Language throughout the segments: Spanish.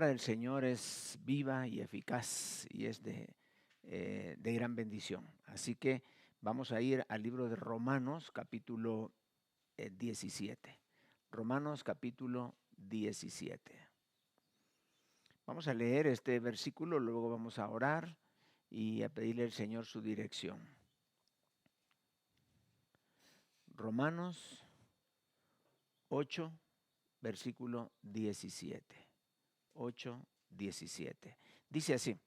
palabra del Señor es viva y eficaz y es de gran bendición. Así que vamos a ir al libro de Romanos, capítulo 17. Romanos, capítulo 17. Vamos a leer este versículo, luego vamos a orar y a pedirle al Señor su dirección. Romanos 8, versículo 17. 8, 17. Dice así: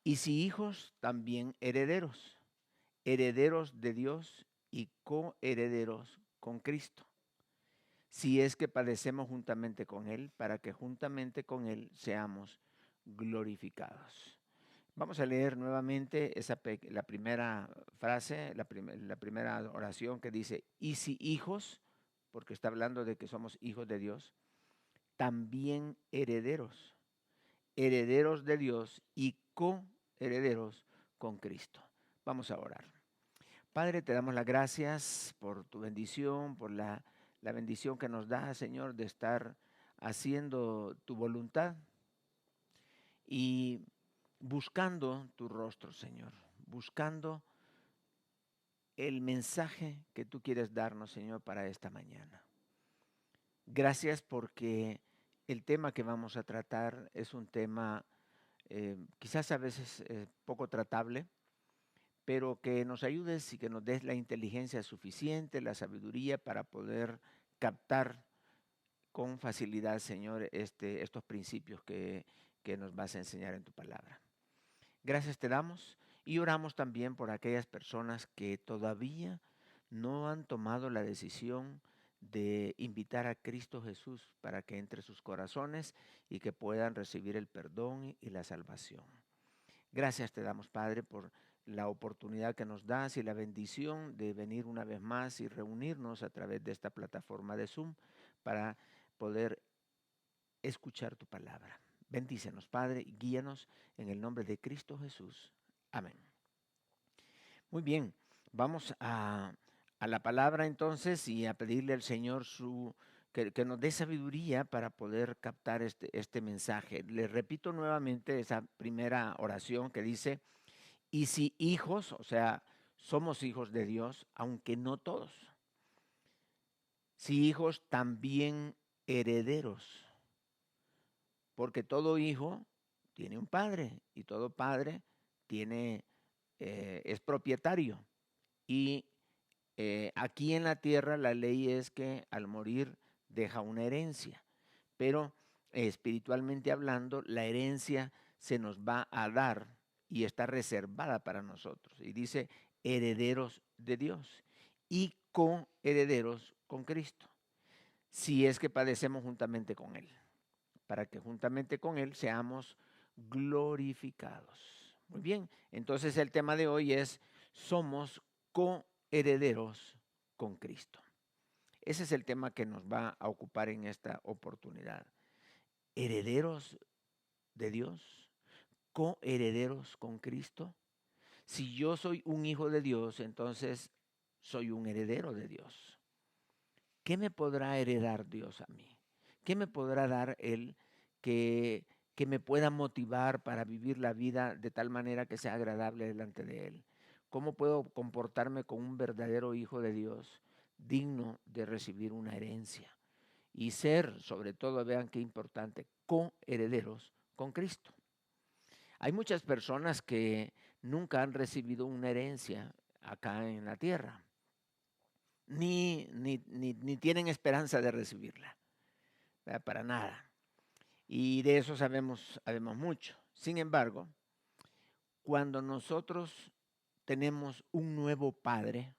y si hijos, también herederos, herederos de Dios y coherederos con Cristo, si es que padecemos juntamente con Él, para que juntamente con Él seamos glorificados. Vamos a leer nuevamente la primera frase, la primera oración que dice, y si hijos, porque está hablando de que somos hijos de Dios, también herederos, herederos de Dios y coherederos con Cristo. Vamos a orar. Padre, te damos las gracias por tu bendición, por la bendición que nos da, Señor, de estar haciendo tu voluntad y buscando tu rostro, Señor, buscando el mensaje que tú quieres darnos, Señor, para esta mañana. Gracias porque el tema que vamos a tratar es un tema quizás a veces poco tratable, pero que nos ayudes y que nos des la inteligencia suficiente, la sabiduría para poder captar con facilidad, Señor, estos principios que nos vas a enseñar en tu palabra. Gracias te damos y oramos también por aquellas personas que todavía no han tomado la decisión de invitar a Cristo Jesús para que entre sus corazones y que puedan recibir el perdón y la salvación. Gracias te damos, Padre, por la oportunidad que nos das y la bendición de venir una vez más y reunirnos a través de esta plataforma de Zoom para poder escuchar tu palabra. Bendícenos, Padre, y guíanos en el nombre de Cristo Jesús. Amén. Muy bien, vamos a la palabra entonces y a pedirle al Señor que nos dé sabiduría para poder captar este mensaje. Le repito nuevamente esa primera oración que dice, y si hijos, o sea, somos hijos de Dios, aunque no todos. Si hijos, también herederos, porque todo hijo tiene un padre y todo padre es propietario. Y aquí en la tierra la ley es que al morir deja una herencia, pero espiritualmente hablando, la herencia se nos va a dar y está reservada para nosotros. Y dice herederos de Dios y coherederos con Cristo, si es que padecemos juntamente con Él, para que juntamente con Él seamos glorificados. Muy bien, entonces el tema de hoy es, somos coherederos con Cristo. Ese es el tema que nos va a ocupar en esta oportunidad. Herederos de Dios, coherederos con Cristo. Si yo soy un hijo de Dios, entonces soy un heredero de Dios. ¿Qué me podrá heredar Dios a mí? ¿Qué me podrá dar Él que me pueda motivar para vivir la vida de tal manera que sea agradable delante de Él? ¿Cómo puedo comportarme como un verdadero hijo de Dios, digno de recibir una herencia? Y ser, sobre todo, vean qué importante, coherederos con Cristo. Hay muchas personas que nunca han recibido una herencia acá en la tierra, ni tienen esperanza de recibirla, ¿verdad? Para nada. Y de eso sabemos mucho. Sin embargo, cuando nosotros tenemos un nuevo Padre,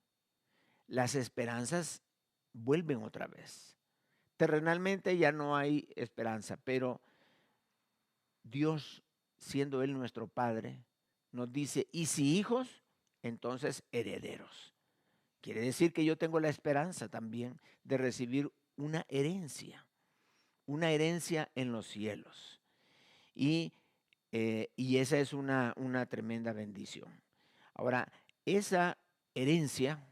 las esperanzas vuelven otra vez. Terrenalmente ya no hay esperanza, pero Dios, siendo Él nuestro Padre, nos dice, y si hijos, entonces herederos. Quiere decir que yo tengo la esperanza también de recibir una herencia en los cielos. Y esa es una tremenda bendición. Ahora, esa herencia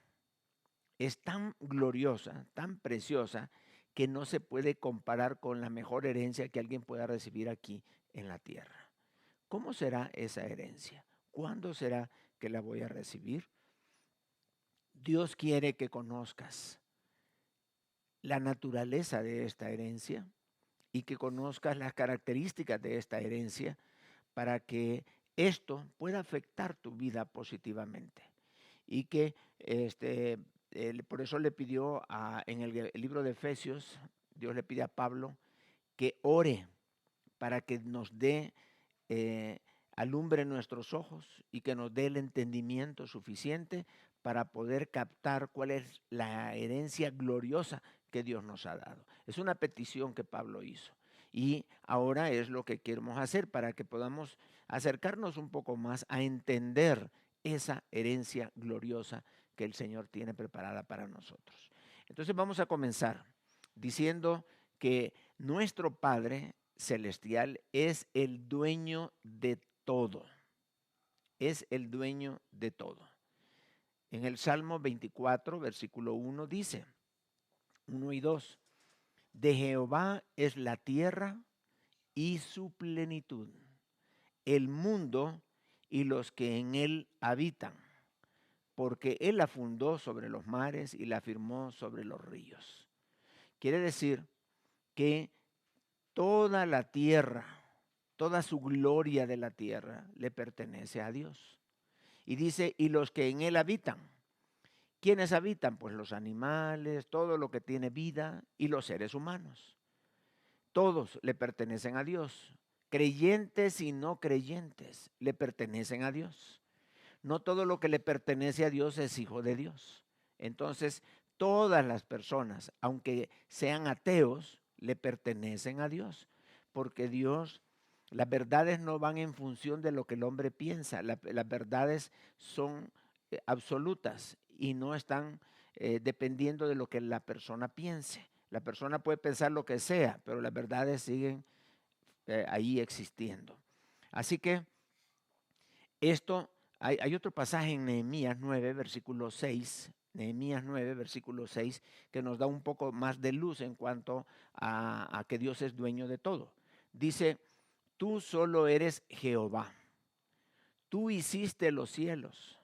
es tan gloriosa, tan preciosa, que no se puede comparar con la mejor herencia que alguien pueda recibir aquí en la tierra. ¿Cómo será esa herencia? ¿Cuándo será que la voy a recibir? Dios quiere que conozcas la naturaleza de esta herencia y que conozcas las características de esta herencia para que esto pueda afectar tu vida positivamente. Y que por eso le pidió en el libro de Efesios, Dios le pide a Pablo que ore para que nos dé, alumbre nuestros ojos y que nos dé el entendimiento suficiente para poder captar cuál es la herencia gloriosa que Dios nos ha dado. Es una petición que Pablo hizo. Y ahora es lo que queremos hacer para que podamos acercarnos un poco más a entender esa herencia gloriosa que el Señor tiene preparada para nosotros. Entonces vamos a comenzar diciendo que nuestro Padre celestial es el dueño de todo. Es el dueño de todo. En el Salmo 24, versículo 1 dice, 1 y 2, de Jehová es la tierra y su plenitud, el mundo y los que en él habitan, porque él la fundó sobre los mares y la firmó sobre los ríos. Quiere decir que toda la tierra, toda su gloria de la tierra le pertenece a Dios. Y dice, y los que en él habitan. ¿Quiénes habitan? Pues los animales, todo lo que tiene vida y los seres humanos. Todos le pertenecen a Dios. Creyentes y no creyentes le pertenecen a Dios. No todo lo que le pertenece a Dios es hijo de Dios. Entonces, todas las personas, aunque sean ateos, le pertenecen a Dios. Porque Dios, las verdades no van en función de lo que el hombre piensa. Las verdades son absolutas y no están dependiendo de lo que la persona piense. La persona puede pensar lo que sea, pero las verdades siguen ahí existiendo. Así que esto, hay otro pasaje en Nehemías 9, versículo 6, Nehemías 9, versículo 6, que nos da un poco más de luz en cuanto a que Dios es dueño de todo. Dice, tú solo eres Jehová, tú hiciste los cielos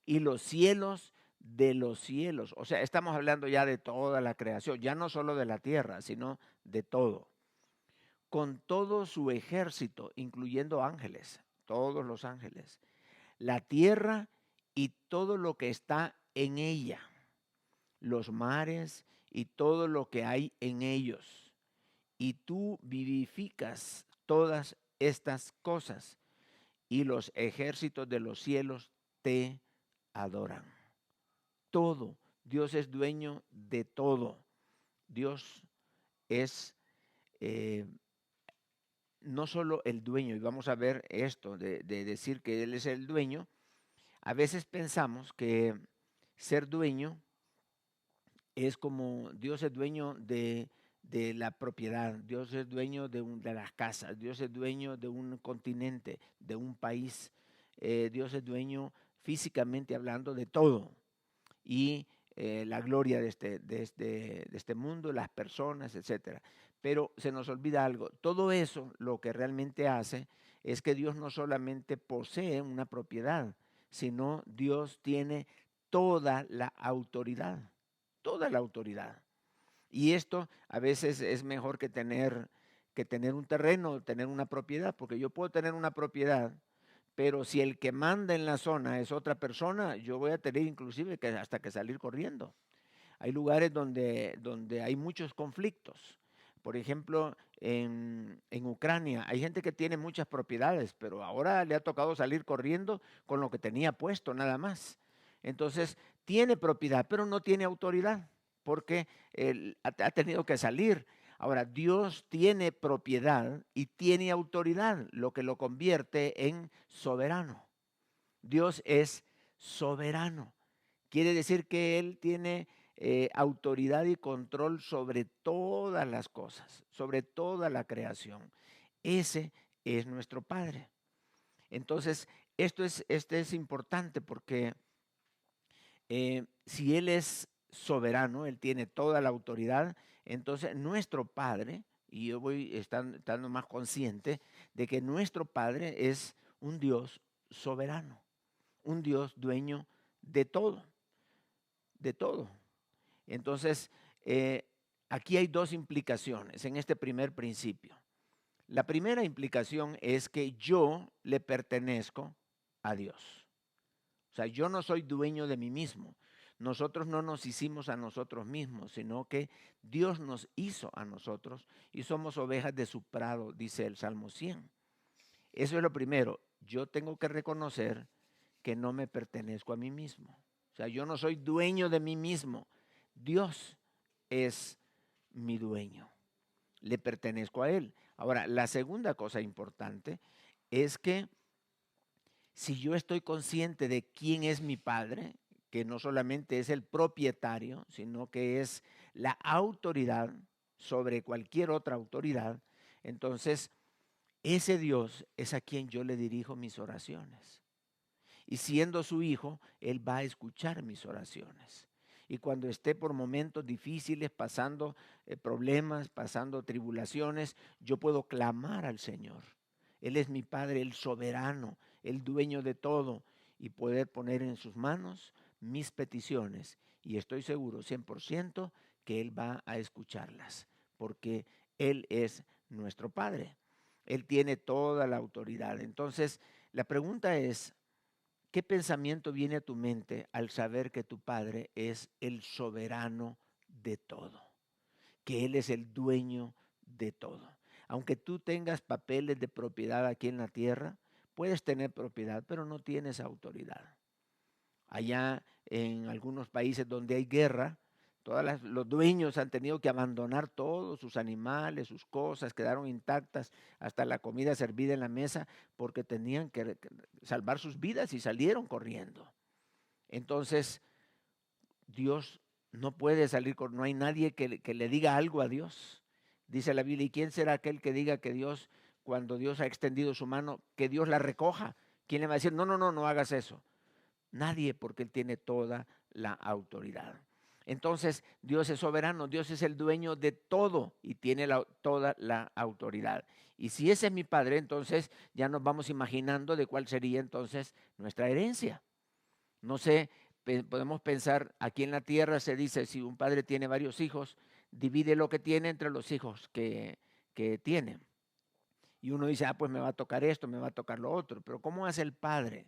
y los cielos de los cielos. O sea, estamos hablando ya de toda la creación, ya no solo de la tierra, sino de todo. Con todo su ejército, incluyendo ángeles, todos los ángeles, la tierra y todo lo que está en ella, los mares y todo lo que hay en ellos. Y tú vivificas todas estas cosas y los ejércitos de los cielos te adoran. Todo, Dios es dueño de todo. Dios es no solo el dueño, y vamos a ver esto de decir que Él es el dueño. A veces pensamos que ser dueño es como Dios es dueño de la propiedad, Dios es dueño de las casas, Dios es dueño de un continente, de un país, Dios es dueño físicamente hablando de todo. Y la gloria de este mundo, las personas, etcétera. Pero se nos olvida algo. Todo eso lo que realmente hace es que Dios no solamente posee una propiedad, sino Dios tiene toda la autoridad, toda la autoridad. Y esto a veces es mejor que tener un terreno, tener una propiedad, porque yo puedo tener una propiedad, pero si el que manda en la zona es otra persona, yo voy a tener inclusive que hasta que salir corriendo. Hay lugares donde hay muchos conflictos. Por ejemplo, en Ucrania hay gente que tiene muchas propiedades, pero ahora le ha tocado salir corriendo con lo que tenía puesto nada más. Entonces, tiene propiedad, pero no tiene autoridad, porque él ha tenido que salir. Ahora, Dios tiene propiedad y tiene autoridad, lo que lo convierte en soberano. Dios es soberano. Quiere decir que Él tiene autoridad y control sobre todas las cosas, sobre toda la creación. Ese es nuestro Padre. Entonces, este es importante porque si Él es soberano, Él tiene toda la autoridad, Entonces, nuestro Padre, y yo voy estando más consciente de que nuestro Padre es un Dios soberano, un Dios dueño de todo, de todo. Entonces, aquí hay dos implicaciones en este primer principio. La primera implicación es que yo le pertenezco a Dios. O sea, yo no soy dueño de mí mismo. Nosotros no nos hicimos a nosotros mismos, sino que Dios nos hizo a nosotros y somos ovejas de su prado, dice el Salmo 100. Eso es lo primero. Yo tengo que reconocer que no me pertenezco a mí mismo. O sea, yo no soy dueño de mí mismo. Dios es mi dueño. Le pertenezco a Él. Ahora, la segunda cosa importante es que si yo estoy consciente de quién es mi Padre, que no solamente es el propietario, sino que es la autoridad sobre cualquier otra autoridad, entonces ese Dios es a quien yo le dirijo mis oraciones. Y siendo su hijo, Él va a escuchar mis oraciones. Y cuando esté por momentos difíciles, pasando problemas, pasando tribulaciones, yo puedo clamar al Señor. Él es mi Padre, el soberano, el dueño de todo, y poder poner en sus manos mis peticiones. Y estoy seguro 100% que Él va a escucharlas, porque Él es nuestro Padre. Él tiene toda la autoridad. Entonces, la pregunta es, ¿qué pensamiento viene a tu mente al saber que tu Padre es el soberano de todo? Que Él es el dueño de todo. Aunque tú tengas papeles de propiedad aquí en la tierra, puedes tener propiedad, pero no tienes autoridad. Allá en algunos países donde hay guerra, los dueños han tenido que abandonar todos sus animales, sus cosas, quedaron intactas, hasta la comida servida en la mesa, porque tenían que salvar sus vidas y salieron corriendo. Entonces, Dios no puede salir, no hay nadie que le diga algo a Dios. Dice la Biblia, ¿y quién será aquel que diga que Dios, cuando Dios ha extendido su mano, que Dios la recoja? ¿Quién le va a decir, no, no, no, no hagas eso? Nadie, porque Él tiene toda la autoridad. Entonces, Dios es soberano, Dios es el dueño de todo y tiene toda la autoridad. Y si ese es mi Padre, entonces ya nos vamos imaginando de cuál sería entonces nuestra herencia. No sé, podemos pensar, aquí en la tierra se dice, si un padre tiene varios hijos, divide lo que tiene entre los hijos que tiene. Y uno dice, pues me va a tocar esto, me va a tocar lo otro. Pero ¿cómo hace el Padre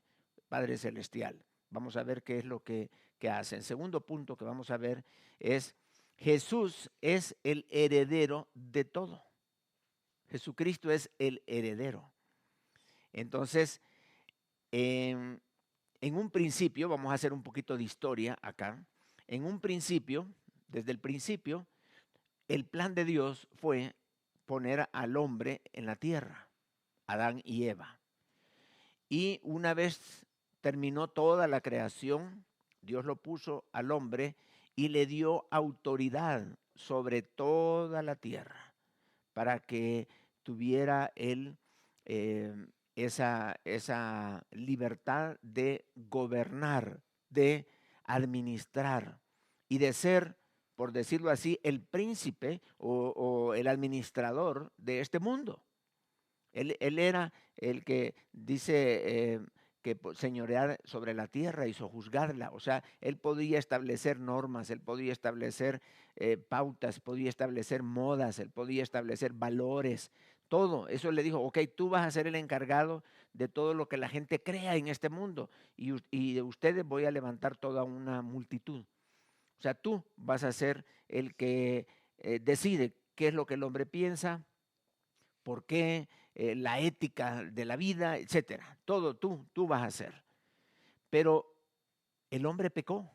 Celestial? Vamos a ver qué es lo que hace. El segundo punto que vamos a ver es, Jesús es el heredero de todo. Jesucristo es el heredero. Entonces, en un principio, vamos a hacer un poquito de historia acá. En un principio, desde el principio, el plan de Dios fue poner al hombre en la tierra, Adán y Eva. Y una vez terminó toda la creación, Dios lo puso al hombre y le dio autoridad sobre toda la tierra para que tuviera él esa libertad de gobernar, de administrar y de ser, por decirlo así, el príncipe o el administrador de este mundo. Él era el que dice que señorear sobre la tierra y sojuzgarla. O sea, él podía establecer normas, él podía establecer pautas, podía establecer modas, él podía establecer valores, todo. Eso le dijo, ok, tú vas a ser el encargado de todo lo que la gente crea en este mundo y de ustedes voy a levantar toda una multitud. O sea, tú vas a ser el que decide qué es lo que el hombre piensa, por qué, la ética de la vida, etcétera. Todo tú vas a hacer. Pero el hombre pecó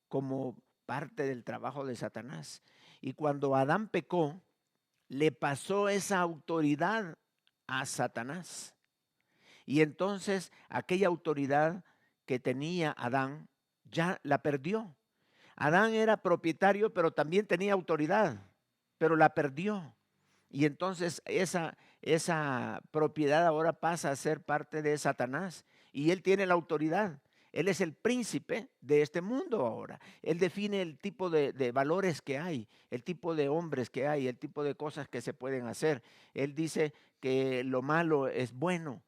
como parte del trabajo de Satanás. Y cuando Adán pecó, le pasó esa autoridad a Satanás. Y entonces aquella autoridad que tenía Adán ya la perdió. Adán era propietario, pero también tenía autoridad, pero la perdió. Y entonces esa propiedad ahora pasa a ser parte de Satanás y él tiene la autoridad. Él es el príncipe de este mundo ahora. Él define el tipo de valores que hay, el tipo de hombres que hay, el tipo de cosas que se pueden hacer. Él dice que lo malo es bueno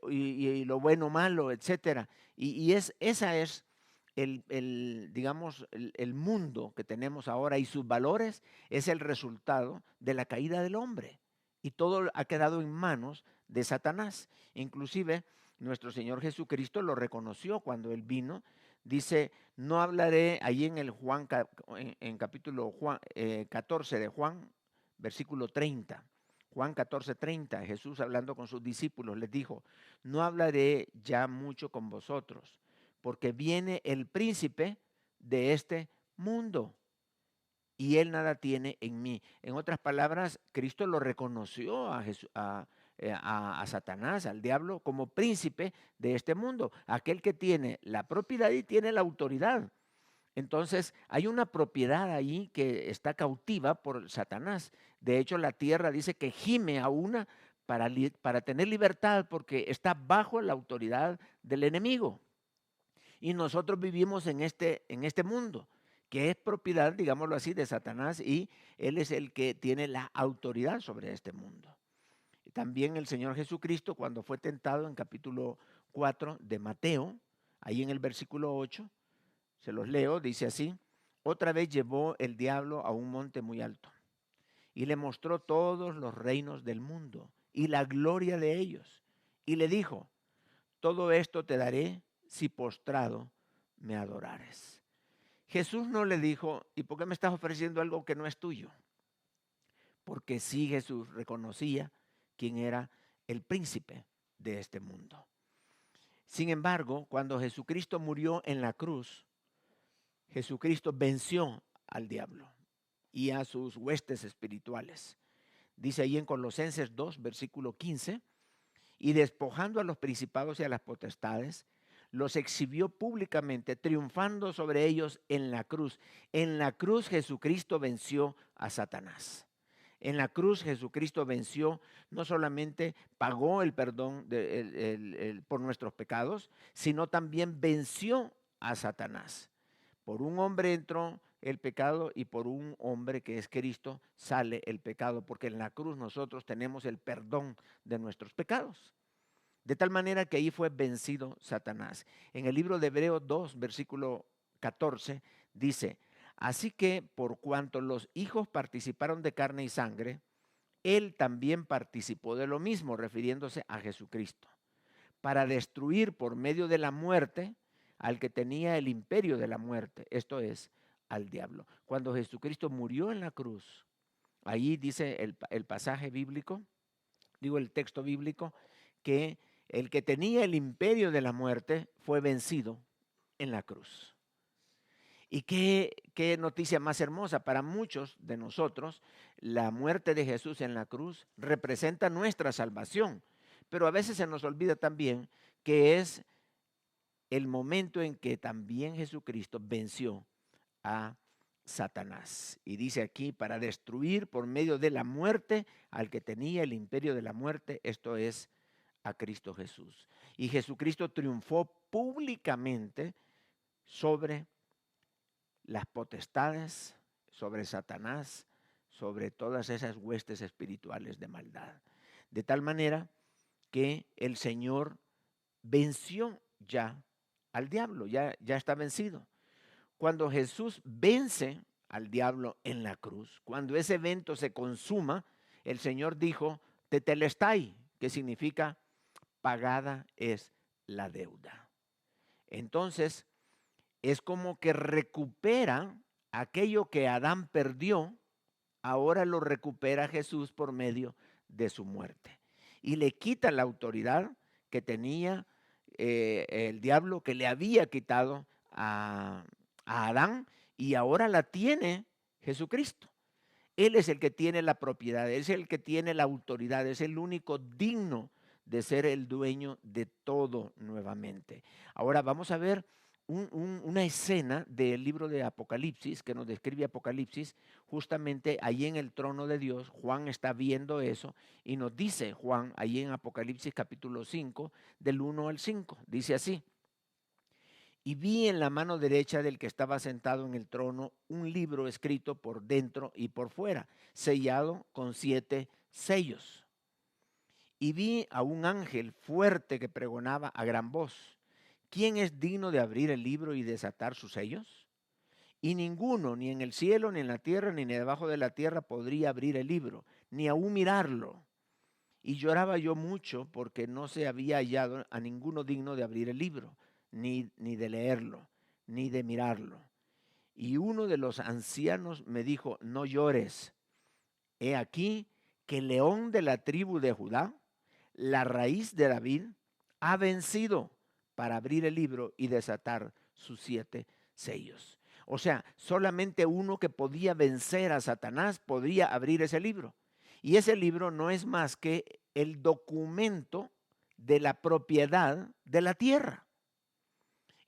y lo bueno malo, etcétera. Esa es digamos, el mundo que tenemos ahora y sus valores es el resultado de la caída del hombre. Y todo ha quedado en manos de Satanás. Inclusive nuestro Señor Jesucristo lo reconoció cuando Él vino. Dice, no hablaré allí en el Juan, en capítulo 14 de Juan, versículo 30. Juan 14:30, Jesús hablando con sus discípulos les dijo, no hablaré ya mucho con vosotros, porque viene el príncipe de este mundo y él nada tiene en mí. En otras palabras, Cristo lo reconoció a Satanás, al diablo, como príncipe de este mundo, aquel que tiene la propiedad y tiene la autoridad. Entonces, hay una propiedad ahí que está cautiva por Satanás. De hecho, la tierra dice que gime a una para tener libertad porque está bajo la autoridad del enemigo. Y nosotros vivimos en este mundo, que es propiedad, digámoslo así, de Satanás, y él es el que tiene la autoridad sobre este mundo. Y también el Señor Jesucristo, cuando fue tentado en capítulo 4 de Mateo, ahí en el versículo 8, se los leo, dice así, otra vez llevó el diablo a un monte muy alto y le mostró todos los reinos del mundo y la gloria de ellos. Y le dijo, todo esto te daré si postrado me adorares. Jesús no le dijo, ¿y por qué me estás ofreciendo algo que no es tuyo? Porque sí, Jesús reconocía quién era el príncipe de este mundo. Sin embargo, cuando Jesucristo murió en la cruz, Jesucristo venció al diablo y a sus huestes espirituales. Dice ahí en Colosenses 2, versículo 15, y despojando a los principados y a las potestades, los exhibió públicamente, triunfando sobre ellos en la cruz. En la cruz Jesucristo venció a Satanás. En la cruz Jesucristo venció, no solamente pagó el perdón por nuestros pecados, sino también venció a Satanás. Por un hombre entró el pecado y por un hombre que es Cristo sale el pecado, porque en la cruz nosotros tenemos el perdón de nuestros pecados. De tal manera que ahí fue vencido Satanás. En el libro de Hebreos 2, versículo 14, dice, así que por cuanto los hijos participaron de carne y sangre, él también participó de lo mismo, refiriéndose a Jesucristo, para destruir por medio de la muerte al que tenía el imperio de la muerte, esto es, al diablo. Cuando Jesucristo murió en la cruz, ahí dice el pasaje bíblico, digo el texto bíblico, que el que tenía el imperio de la muerte fue vencido en la cruz. Y qué noticia más hermosa para muchos de nosotros, la muerte de Jesús en la cruz representa nuestra salvación, pero a veces se nos olvida también que es el momento en que también Jesucristo venció a Satanás. Y dice aquí, para destruir por medio de la muerte al que tenía el imperio de la muerte, esto es a Cristo Jesús. Y Jesucristo triunfó públicamente sobre las potestades, sobre Satanás, sobre todas esas huestes espirituales de maldad. De tal manera que el Señor venció ya al diablo, ya está vencido. Cuando Jesús vence al diablo en la cruz, cuando ese evento se consuma, el Señor dijo, tetelestai, que significa pagada es la deuda. Entonces, es como que recupera aquello que Adán perdió, ahora lo recupera Jesús por medio de su muerte. Y le quita la autoridad que tenía el diablo, que le había quitado a Adán, y ahora la tiene Jesucristo. Él es el que tiene la propiedad, es el que tiene la autoridad, es el único digno de ser el dueño de todo nuevamente. Ahora vamos a ver una escena del libro de Apocalipsis, que nos describe Apocalipsis, justamente ahí en el trono de Dios. Juan está viendo eso y nos dice Juan, ahí en Apocalipsis capítulo 5, del 1 al 5, dice así, Y vi en la mano derecha del que estaba sentado en el trono un libro escrito por dentro y por fuera, sellado con 7 sellos. Y vi a un ángel fuerte que pregonaba a gran voz: ¿quién es digno de abrir el libro y desatar sus sellos? Y ninguno, ni en el cielo, ni en la tierra, ni debajo de la tierra, podría abrir el libro, ni aún mirarlo. Y lloraba yo mucho porque no se había hallado a ninguno digno de abrir el libro, ni de leerlo, ni de mirarlo. Y uno de los ancianos me dijo: no llores. He aquí que el león de la tribu de Judá, la raíz de David, ha vencido para abrir el libro y desatar sus 7 sellos. O sea, solamente uno que podía vencer a Satanás podría abrir ese libro. Y ese libro no es más que el documento de la propiedad de la tierra.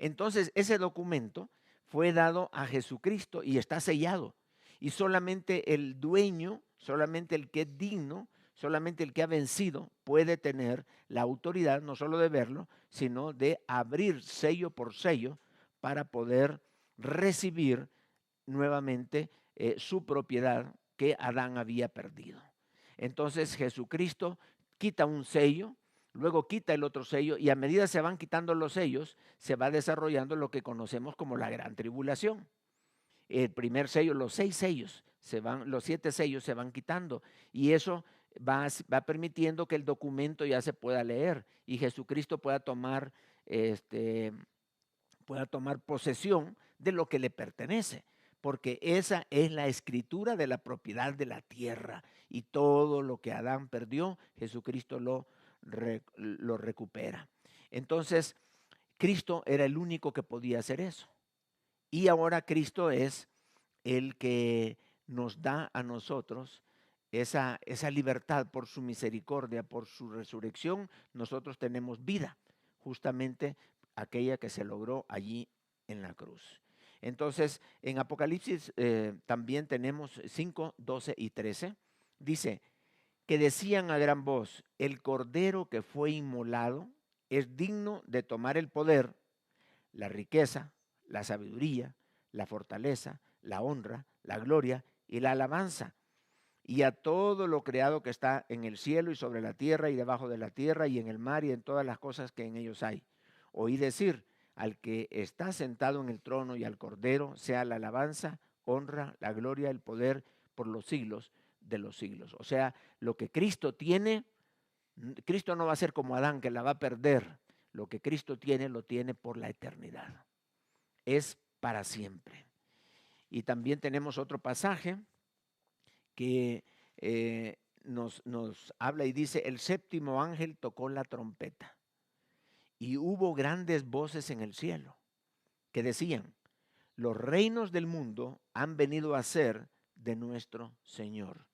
Entonces, ese documento fue dado a Jesucristo y está sellado. Y solamente el dueño, solamente el que es digno, solamente el que ha vencido puede tener la autoridad no solo de verlo, sino de abrir sello por sello para poder recibir nuevamente su propiedad que Adán había perdido. Entonces Jesucristo quita un sello, luego quita el otro sello, y a medida se van quitando los sellos, se va desarrollando lo que conocemos como la gran tribulación. El primer sello, los 6 sellos, los 7 sellos se van quitando, y eso va permitiendo que el documento ya se pueda leer y Jesucristo pueda tomar posesión de lo que le pertenece, porque esa es la escritura de la propiedad de la tierra, y todo lo que Adán perdió, Jesucristo lo recupera. Entonces, Cristo era el único que podía hacer eso. Y ahora Cristo es el que nos da a nosotros esa libertad por su misericordia, por su resurrección. Nosotros tenemos vida, justamente aquella que se logró allí en la cruz. Entonces, en Apocalipsis también tenemos 5, 12 y 13. Dice que decían a gran voz: el cordero que fue inmolado es digno de tomar el poder, la riqueza, la sabiduría, la fortaleza, la honra, la gloria y la alabanza. Y a todo lo creado que está en el cielo y sobre la tierra y debajo de la tierra y en el mar y en todas las cosas que en ellos hay. Oí decir: al que está sentado en el trono y al Cordero sea la alabanza, honra, la gloria, el poder por los siglos de los siglos. O sea, lo que Cristo tiene, Cristo no va a ser como Adán, que la va a perder. Lo que Cristo tiene, lo tiene por la eternidad. Es para siempre. Y también tenemos otro pasaje que nos habla y dice: el séptimo ángel tocó la trompeta y hubo grandes voces en el cielo que decían: los reinos del mundo han venido a ser de nuestro Señor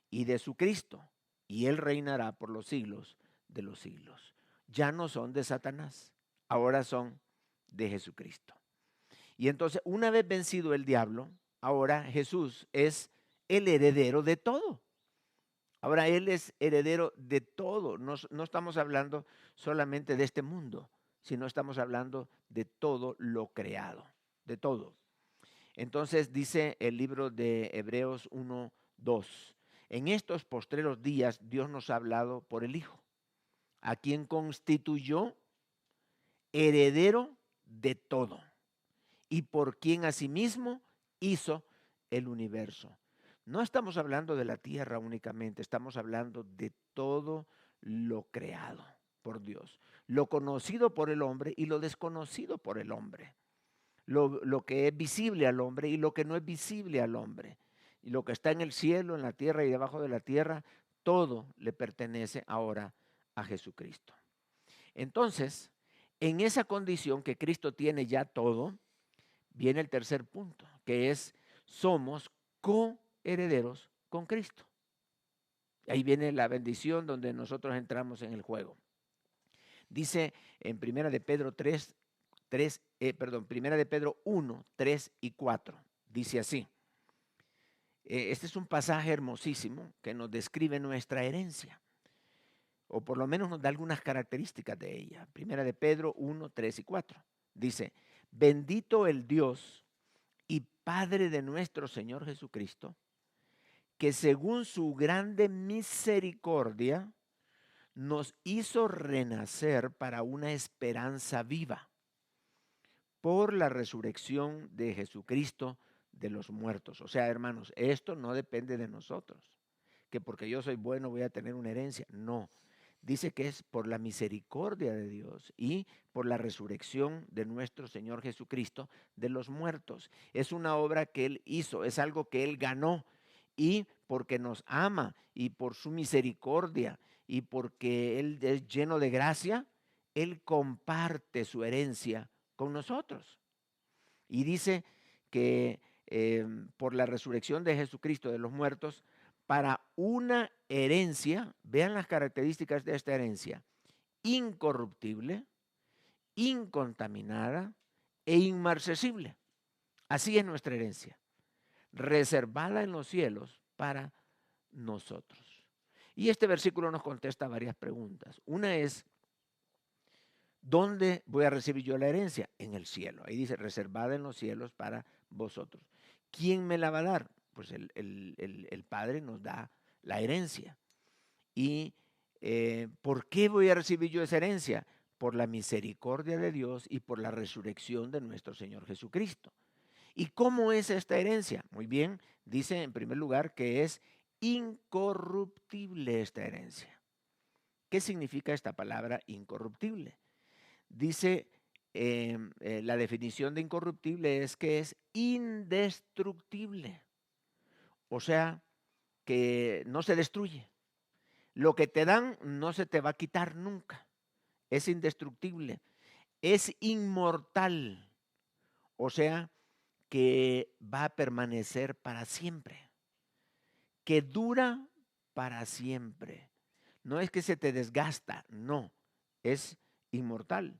y de su Cristo, y Él reinará por los siglos de los siglos. Ya no son de Satanás, ahora son de Jesucristo. Y entonces, una vez vencido el diablo, ahora Jesús es el heredero de todo. Ahora Él es heredero de todo. No estamos hablando solamente de este mundo, sino estamos hablando de todo lo creado, de todo. Entonces dice el libro de Hebreos 1:2: en estos postreros días Dios nos ha hablado por el Hijo, a quien constituyó heredero de todo y por quien asimismo hizo el universo. No estamos hablando de la tierra únicamente, estamos hablando de todo lo creado por Dios, lo conocido por el hombre y lo desconocido por el hombre, lo que es visible al hombre y lo que no es visible al hombre, y lo que está en el cielo, en la tierra y debajo de la tierra, todo le pertenece ahora a Jesucristo. Entonces, en esa condición que Cristo tiene ya todo, viene el tercer punto, que es: somos coherederos con Cristo. Ahí viene la bendición donde nosotros entramos en el juego. Dice en Primera de Pedro 1, 3 y 4. Dice así. Este es un pasaje hermosísimo que nos describe nuestra herencia, o por lo menos nos da algunas características de ella. Primera de Pedro 1, 3 y 4. Dice: Bendito el Dios y Padre de nuestro Señor Jesucristo, que según su grande misericordia nos hizo renacer para una esperanza viva por la resurrección de Jesucristo de los muertos. O sea, hermanos, esto no depende de nosotros, que porque yo soy bueno voy a tener una herencia. No, dice que es por la misericordia de Dios y por la resurrección de nuestro Señor Jesucristo de los muertos. Es una obra que Él hizo, es algo que Él ganó, y porque nos ama y por su misericordia y porque Él es lleno de gracia, Él comparte su herencia con nosotros. Y dice que por la resurrección de Jesucristo de los muertos, para una herencia, vean las características de esta herencia: incorruptible, incontaminada e inmarcesible. Así es nuestra herencia, reservada en los cielos para nosotros. Y este versículo nos contesta varias preguntas. Una es, ¿dónde voy a recibir yo la herencia? En el cielo. Ahí dice, reservada en los cielos para vosotros. ¿Quién me la va a dar? Pues el Padre nos da la herencia. ¿Y por qué voy a recibir yo esa herencia? Por la misericordia de Dios y por la resurrección de nuestro Señor Jesucristo. ¿Y cómo es esta herencia? Muy bien, dice en primer lugar que es incorruptible esta herencia. ¿Qué significa esta palabra incorruptible? Dice la definición de incorruptible es que es indestructible. O sea, que no se destruye. Lo que te dan no se te va a quitar nunca. Es indestructible. Es inmortal. O sea, que va a permanecer para siempre. Que dura para siempre. No es que se te desgasta, no. Es inmortal.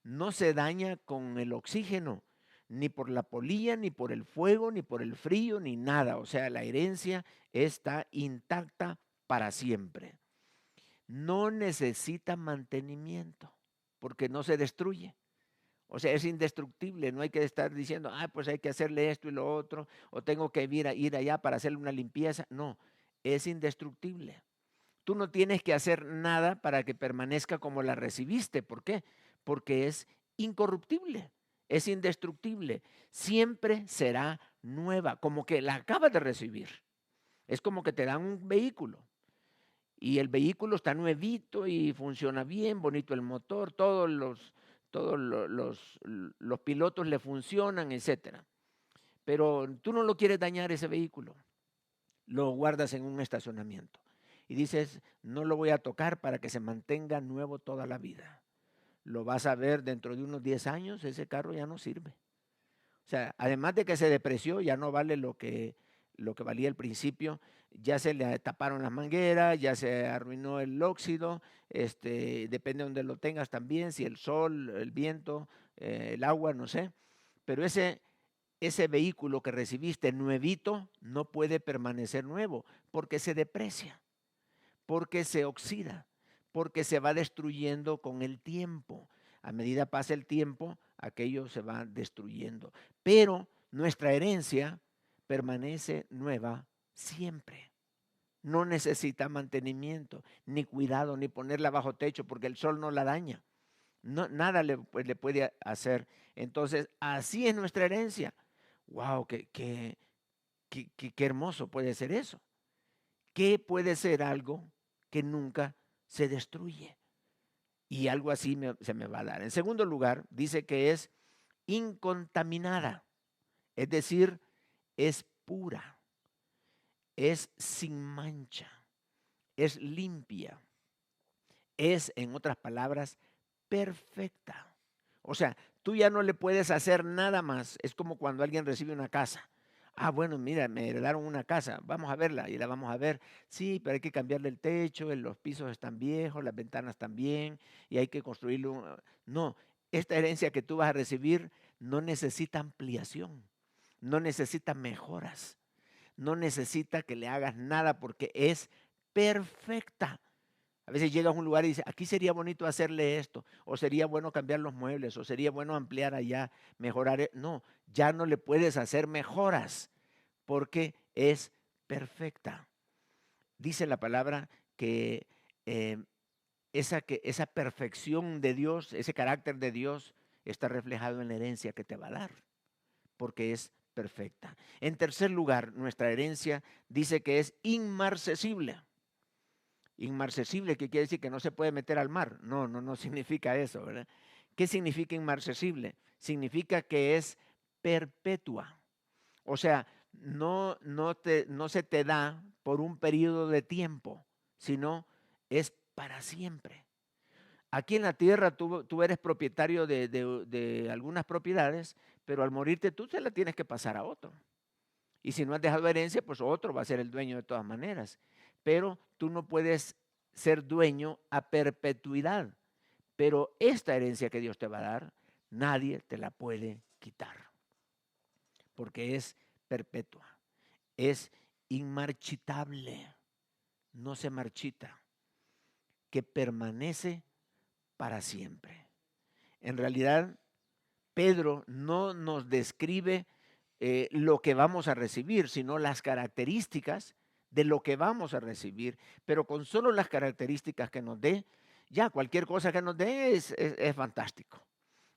No se daña con el oxígeno, ni por la polilla, ni por el fuego, ni por el frío, ni nada. O sea, la herencia está intacta para siempre. No necesita mantenimiento porque no se destruye. O sea, es indestructible, no hay que estar diciendo, pues hay que hacerle esto y lo otro, o tengo que ir allá para hacerle una limpieza. No, es indestructible. Tú no tienes que hacer nada para que permanezca como la recibiste. ¿Por qué? Porque es incorruptible, es indestructible. Siempre será nueva, como que la acabas de recibir. Es como que te dan un vehículo y el vehículo está nuevito y funciona bien, bonito el motor, todos los pilotos le funcionan, etcétera. Pero tú no lo quieres dañar ese vehículo, lo guardas en un estacionamiento y dices, no lo voy a tocar para que se mantenga nuevo toda la vida. Lo vas a ver dentro de unos 10 años, ese carro ya no sirve. O sea, además de que se depreció, ya no vale lo que valía al principio, ya se le taparon las mangueras, ya se arruinó el óxido, depende de donde lo tengas también, si el sol, el viento, el agua, no sé. Pero ese vehículo que recibiste nuevito no puede permanecer nuevo porque se deprecia, porque se oxida, porque se va destruyendo con el tiempo. A medida pasa el tiempo, aquello se va destruyendo. Pero nuestra herencia permanece nueva siempre. No necesita mantenimiento, ni cuidado, ni ponerla bajo techo, porque el sol no la daña. No, nada le puede hacer. Entonces, así es nuestra herencia. ¡Wow! Qué hermoso puede ser eso. ¿Qué puede ser algo que nunca se destruye? Y algo así se me va a dar. En segundo lugar, dice que es incontaminada, es decir, es pura, es sin mancha, es limpia, es, en otras palabras, perfecta. O sea, tú ya no le puedes hacer nada más. Es como cuando alguien recibe una casa. Bueno, mira, me heredaron una casa, vamos a verla y la vamos a ver. Sí, pero hay que cambiarle el techo, los pisos están viejos, las ventanas también y hay que construirlo. No, esta herencia que tú vas a recibir no necesita ampliación, no necesita mejoras, no necesita que le hagas nada porque es perfecta. A veces llegas a un lugar y dices, aquí sería bonito hacerle esto, o sería bueno cambiar los muebles, o sería bueno ampliar allá, mejorar. No, ya no le puedes hacer mejoras porque es perfecta. Dice la palabra que esa perfección de Dios, ese carácter de Dios está reflejado en la herencia que te va a dar, porque es perfecta. En tercer lugar, nuestra herencia dice que es inmarcesible. Inmarcesible, que quiere decir que no se puede meter al mar. No, no, no significa eso, ¿verdad? ¿Qué significa inmarcesible? Significa que es perpetua. O sea, no se te da por un periodo de tiempo, sino es para siempre. Aquí en la tierra tú eres propietario de algunas propiedades, pero al morirte tú se la tienes que pasar a otro. Y si no has dejado herencia, pues otro va a ser el dueño de todas maneras. Pero tú no puedes ser dueño a perpetuidad. Pero esta herencia que Dios te va a dar, nadie te la puede quitar, porque es perpetua, es inmarchitable, no se marchita, que permanece para siempre. En realidad, Pedro no nos describe lo que vamos a recibir, sino las características de lo que vamos a recibir. Pero con solo las características que nos dé, ya cualquier cosa que nos dé es fantástico.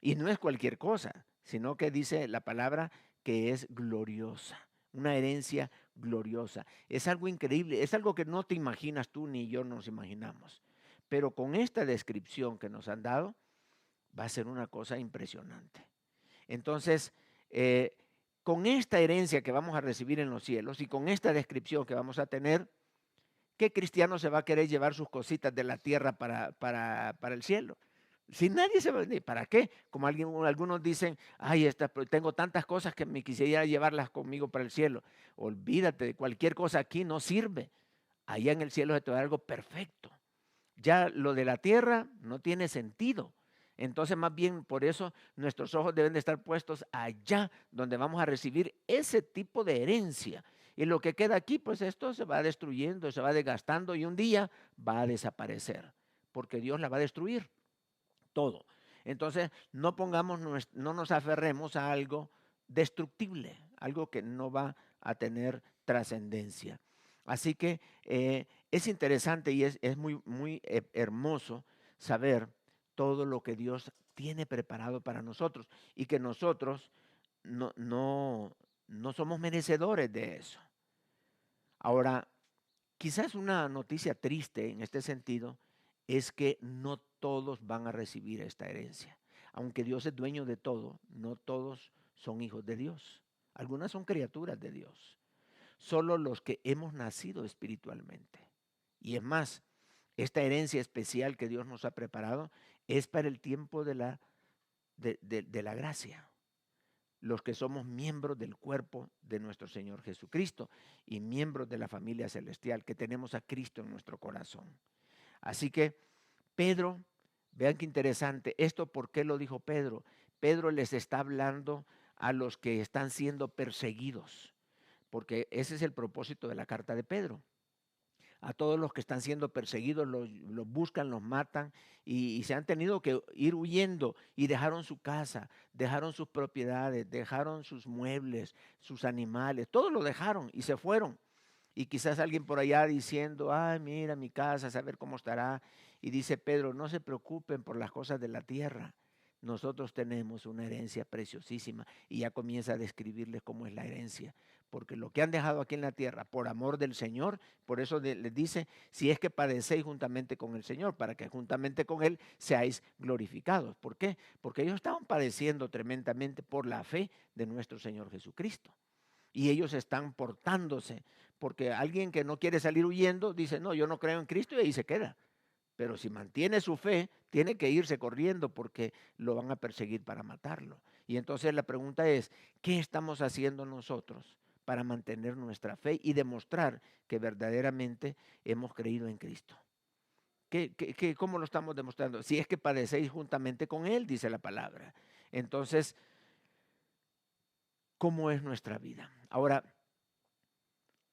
Y no es cualquier cosa, sino que dice la palabra que es gloriosa, una herencia gloriosa. Es algo increíble, es algo que no te imaginas tú ni yo nos imaginamos. Pero con esta descripción que nos han dado, va a ser una cosa impresionante. Entonces, eh, con esta herencia que vamos a recibir en los cielos y con esta descripción que vamos a tener, ¿qué cristiano se va a querer llevar sus cositas de la tierra para el cielo? Si nadie se va a venir, ¿para qué? Como algunos dicen, ay, tengo tantas cosas que me quisiera llevarlas conmigo para el cielo. Olvídate, de cualquier cosa aquí no sirve. Allá en el cielo se te va a dar algo perfecto. Ya lo de la tierra no tiene sentido. Entonces, más bien por eso nuestros ojos deben de estar puestos allá donde vamos a recibir ese tipo de herencia. Y lo que queda aquí, pues esto se va destruyendo, se va desgastando y un día va a desaparecer, porque Dios la va a destruir todo. Entonces, no nos aferremos a algo destructible, algo que no va a tener trascendencia. Así que es interesante y es muy, muy hermoso saber todo lo que Dios tiene preparado para nosotros y que nosotros no somos merecedores de eso. Ahora, quizás una noticia triste en este sentido es que no todos van a recibir esta herencia. Aunque Dios es dueño de todo, no todos son hijos de Dios. Algunas son criaturas de Dios. Solo los que hemos nacido espiritualmente. Y es más, esta herencia especial que Dios nos ha preparado es para el tiempo de la gracia. Los que somos miembros del cuerpo de nuestro Señor Jesucristo y miembros de la familia celestial, que tenemos a Cristo en nuestro corazón. Así que Pedro, vean qué interesante, esto por qué lo dijo Pedro. Pedro les está hablando a los que están siendo perseguidos, porque ese es el propósito de la carta de Pedro. A todos los que están siendo perseguidos, los buscan, los matan y se han tenido que ir huyendo y dejaron su casa, dejaron sus propiedades, dejaron sus muebles, sus animales, todo lo dejaron y se fueron. Y quizás alguien por allá diciendo, ay, mira mi casa, a saber cómo estará. Y dice Pedro, no se preocupen por las cosas de la tierra. Nosotros tenemos una herencia preciosísima. Y ya comienza a describirles cómo es la herencia. Porque lo que han dejado aquí en la tierra, por amor del Señor, por eso les dice, si es que padecéis juntamente con el Señor, para que juntamente con Él seáis glorificados. ¿Por qué? Porque ellos estaban padeciendo tremendamente por la fe de nuestro Señor Jesucristo. Y ellos están portándose, porque alguien que no quiere salir huyendo dice, no, yo no creo en Cristo y ahí se queda. Pero si mantiene su fe, tiene que irse corriendo porque lo van a perseguir para matarlo. Y entonces la pregunta es, ¿qué estamos haciendo nosotros para mantener nuestra fe y demostrar que verdaderamente hemos creído en Cristo? ¿Cómo lo estamos demostrando? Si es que padecéis juntamente con Él, dice la palabra. Entonces, ¿cómo es nuestra vida? Ahora,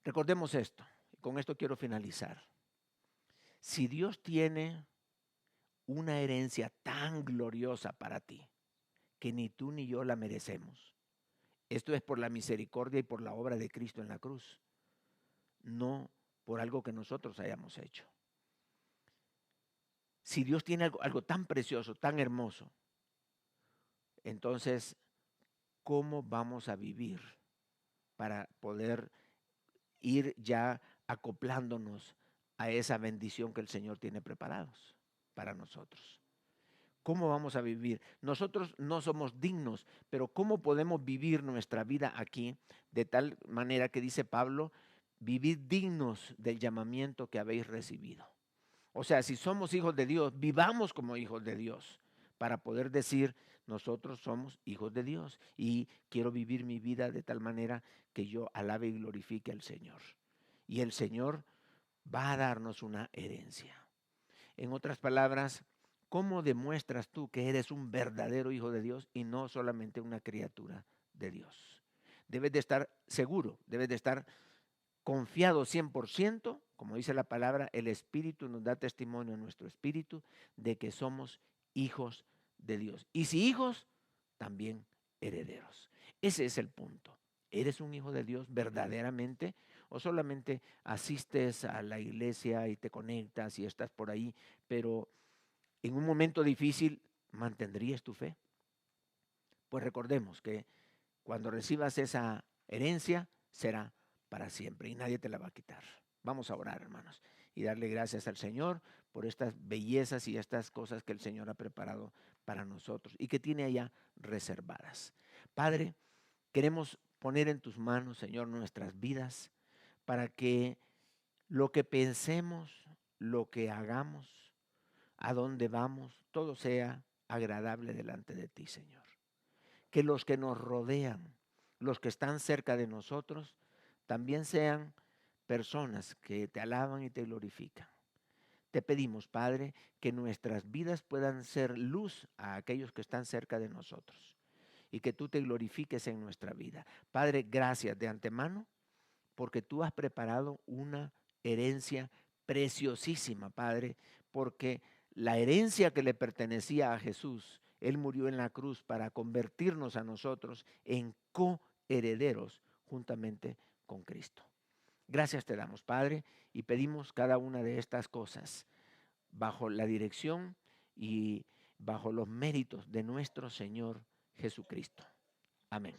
recordemos esto, y con esto quiero finalizar. Si Dios tiene una herencia tan gloriosa para ti, que ni tú ni yo la merecemos, esto es por la misericordia y por la obra de Cristo en la cruz, no por algo que nosotros hayamos hecho. Si Dios tiene algo tan precioso, tan hermoso, entonces, ¿cómo vamos a vivir para poder ir ya acoplándonos a esa bendición que el Señor tiene preparados para nosotros? ¿Cómo vamos a vivir? Nosotros no somos dignos, pero ¿cómo podemos vivir nuestra vida aquí de tal manera que dice Pablo, vivid dignos del llamamiento que habéis recibido? O sea, si somos hijos de Dios, vivamos como hijos de Dios para poder decir, nosotros somos hijos de Dios y quiero vivir mi vida de tal manera que yo alabe y glorifique al Señor. Y el Señor va a darnos una herencia. En otras palabras, ¿cómo demuestras tú que eres un verdadero hijo de Dios y no solamente una criatura de Dios? Debes de estar seguro, debes de estar confiado 100%, como dice la palabra, el Espíritu nos da testimonio en nuestro espíritu de que somos hijos de Dios. Y si hijos, también herederos. Ese es el punto. ¿Eres un hijo de Dios verdaderamente o solamente asistes a la iglesia y te conectas y estás por ahí, pero en un momento difícil mantendrías tu fe? Pues recordemos que cuando recibas esa herencia será para siempre y nadie te la va a quitar. Vamos a orar, hermanos, y darle gracias al Señor por estas bellezas y estas cosas que el Señor ha preparado para nosotros y que tiene allá reservadas. Padre, queremos poner en tus manos, Señor, nuestras vidas para que lo que pensemos, lo que hagamos, a dónde vamos, todo sea agradable delante de ti, Señor. Que los que nos rodean, los que están cerca de nosotros, también sean personas que te alaban y te glorifican. Te pedimos, Padre, que nuestras vidas puedan ser luz a aquellos que están cerca de nosotros y que tú te glorifiques en nuestra vida. Padre, gracias de antemano porque tú has preparado una herencia preciosísima, Padre, porque la herencia que le pertenecía a Jesús, Él murió en la cruz para convertirnos a nosotros en coherederos juntamente con Cristo. Gracias te damos, Padre, y pedimos cada una de estas cosas bajo la dirección y bajo los méritos de nuestro Señor Jesucristo. Amén.